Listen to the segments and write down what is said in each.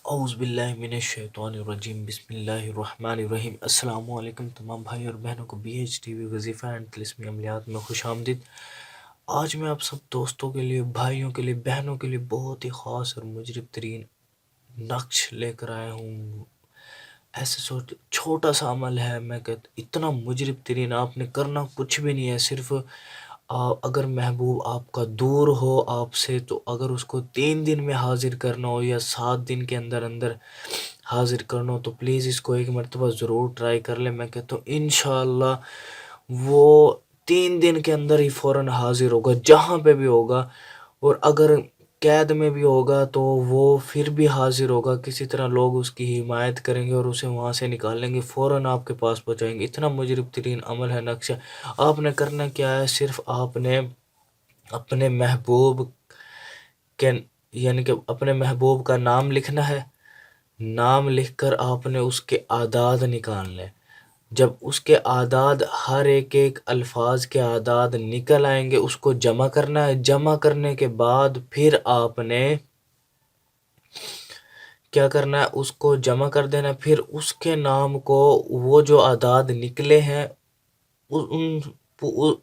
اعوذ باللہ من الشیطان الرجیم، بسم اللہ الرحمن الرحیم۔ السلام علیکم تمام بھائی اور بہنوں کو بی ایچ ٹی وی وظیفہ اینڈ طلسمی عملیات میں خوش آمدید۔ آج میں آپ سب دوستوں کے لیے، بھائیوں کے لیے، بہنوں کے لیے بہت ہی خاص اور مجرب ترین نقش لے کر آیا ہوں۔ ایسے چھوٹا سا عمل ہے، میں کہتا اتنا مجرب ترین، آپ نے کرنا کچھ بھی نہیں ہے، صرف اگر محبوب آپ کا دور ہو آپ سے تو اگر اس کو 3 دن میں حاضر کرنا ہو یا 7 دن کے اندر اندر حاضر کرنا ہو تو پلیز اس کو ایک مرتبہ ضرور ٹرائی کر لیں۔ میں کہتا ہوں انشاءاللہ وہ 3 دن کے اندر ہی فوراً حاضر ہوگا، جہاں پہ بھی ہوگا، اور اگر قید میں بھی ہوگا تو وہ پھر بھی حاضر ہوگا۔ کسی طرح لوگ اس کی حمایت کریں گے اور اسے وہاں سے نکال لیں گے، فوراً آپ کے پاس پہنچائیں گے۔ اتنا مجرب ترین عمل ہے، نقشہ۔ آپ نے کرنا کیا ہے، صرف آپ نے اپنے محبوب کے یعنی کہ اپنے محبوب کا نام لکھنا ہے۔ نام لکھ کر آپ نے اس کے اعداد نکالنے۔ جب اس کے اعداد، ہر ایک الفاظ کے اعداد نکل آئیں گے، اس کو جمع کرنا ہے۔ جمع کرنے کے بعد پھر آپ نے کیا کرنا ہے، اس کو جمع کر دینا۔ پھر اس کے نام کو، وہ جو اعداد نکلے ہیں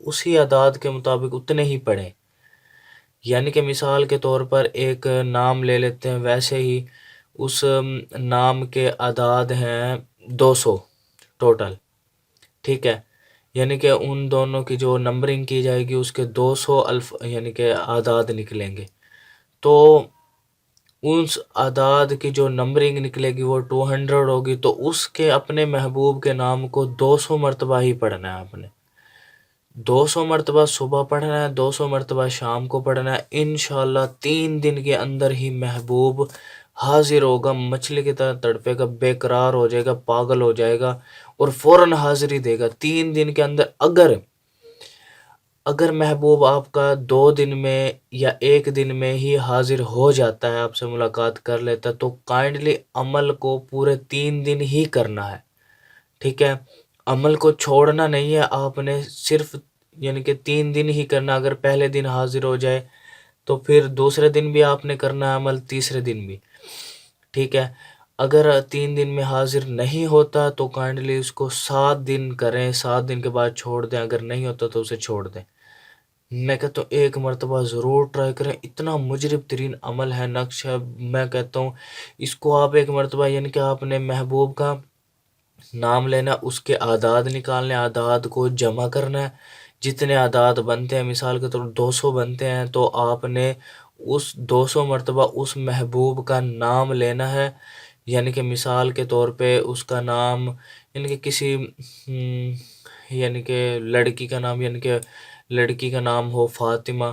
اسی اعداد کے مطابق اتنے ہی پڑھیں۔ یعنی کہ مثال کے طور پر ایک نام لے لیتے ہیں، ویسے ہی اس نام کے اعداد ہیں 200 ٹوٹل، ٹھیک ہے۔ یعنی کہ ان دونوں کی جو نمبرنگ کی جائے گی، اس کے 200 یعنی کہ اعداد نکلیں گے۔ تو اس اعداد کی جو نمبرنگ نکلے گی وہ 200 ہوگی، تو اس کے اپنے محبوب کے نام کو 200 مرتبہ ہی پڑھنا ہے۔ آپ نے 200 مرتبہ صبح پڑھنا ہے، 200 مرتبہ شام کو پڑھنا ہے۔ انشاءاللہ 3 دن کے اندر ہی محبوب حاضر ہوگا، مچھلی کی طرح تڑپے گا، بے قرار ہو جائے گا، پاگل ہو جائے گا اور فوراً حاضری دے گا 3 دن کے اندر۔ اگر محبوب آپ کا 2 دن میں یا 1 دن میں ہی حاضر ہو جاتا ہے، آپ سے ملاقات کر لیتا ہے، تو کائنڈلی عمل کو پورے 3 دن ہی کرنا ہے، ٹھیک ہے۔ عمل کو چھوڑنا نہیں ہے، آپ نے صرف یعنی کہ 3 دن ہی کرنا۔ اگر پہلے دن حاضر ہو جائے تو پھر دوسرے دن بھی آپ نے کرنا ہے عمل، تیسرے دن بھی، ٹھیک ہے۔ اگر 3 دن میں حاضر نہیں ہوتا تو کائنڈلی اس کو 7 دن کریں، 7 دن کے بعد چھوڑ دیں۔ اگر نہیں ہوتا تو اسے چھوڑ دیں۔ میں کہتا ہوں ایک مرتبہ ضرور ٹرائی کریں، اتنا مجرب ترین عمل ہے، نقش ہے۔ میں کہتا ہوں اس کو آپ ایک مرتبہ یعنی کہ آپ نے محبوب کا نام لینا، اس کے اعداد نکالنے، اعداد کو جمع کرنا ہے۔ جتنے اعداد بنتے ہیں، مثال کے طور 200 بنتے ہیں، تو آپ نے اس 200 مرتبہ اس محبوب کا نام لینا ہے۔ یعنی کہ مثال کے طور پہ اس کا نام، یعنی کہ کسی یعنی کہ لڑکی کا نام، یعنی کہ لڑکی کا نام ہو فاطمہ،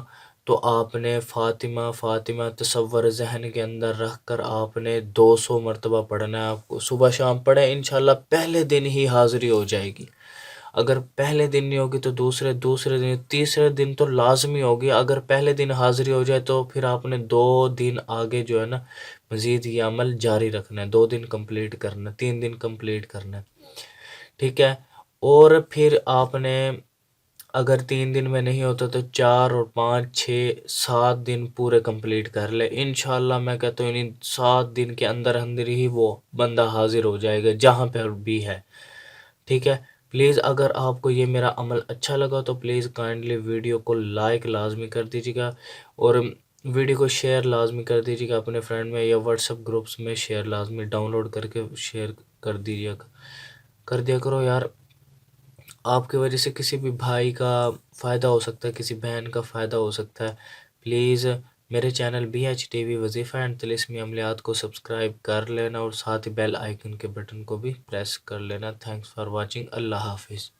تو آپ نے فاطمہ فاطمہ تصور ذہن کے اندر رکھ کر آپ نے 200 مرتبہ پڑھنا ہے۔ آپ کو صبح شام پڑھیں، انشاءاللہ پہلے دن ہی حاضری ہو جائے گی۔ اگر پہلے دن نہیں ہوگی تو دوسرے دن، تیسرے دن تو لازمی ہوگی۔ اگر پہلے دن حاضری ہو جائے تو پھر آپ نے 2 دن آگے جو ہے نا مزید یہ عمل جاری رکھنا ہے، 2 دن کمپلیٹ کرنا ہے، 3 دن کمپلیٹ کرنا ہے، ٹھیک ہے۔ اور پھر آپ نے اگر 3 دن میں نہیں ہوتا تو 4 اور 5 6 7 دن پورے کمپلیٹ کر لے۔ انشاءاللہ میں کہتا ہوں ان 7 دن کے اندر اندر ہی وہ بندہ حاضر ہو جائے گا جہاں پہ بھی ہے، ٹھیک ہے۔ پلیز اگر آپ کو یہ میرا عمل اچھا لگا تو پلیز کائنڈلی ویڈیو کو لائک لازمی کر دیجیے گا، اور ویڈیو کو شیئر لازمی کر دیجیے گا اپنے فرینڈ میں یا واٹس ایپ گروپس میں شیئر لازمی ڈاؤن لوڈ کر کے شیئر کر دیا کرو یار۔ آپ کی وجہ سے کسی بھی بھائی کا فائدہ ہو سکتا ہے، کسی بہن کا فائدہ ہو سکتا ہے۔ پلیز میرے channel B H T V وظیفہ اینڈ طلسمی عملیات کو سبسکرائب کر لینا، اور ساتھ ہی بیل آئیکن کے بٹن کو بھی پریس کر لینا۔ Thanks for watching. اللہ حافظ۔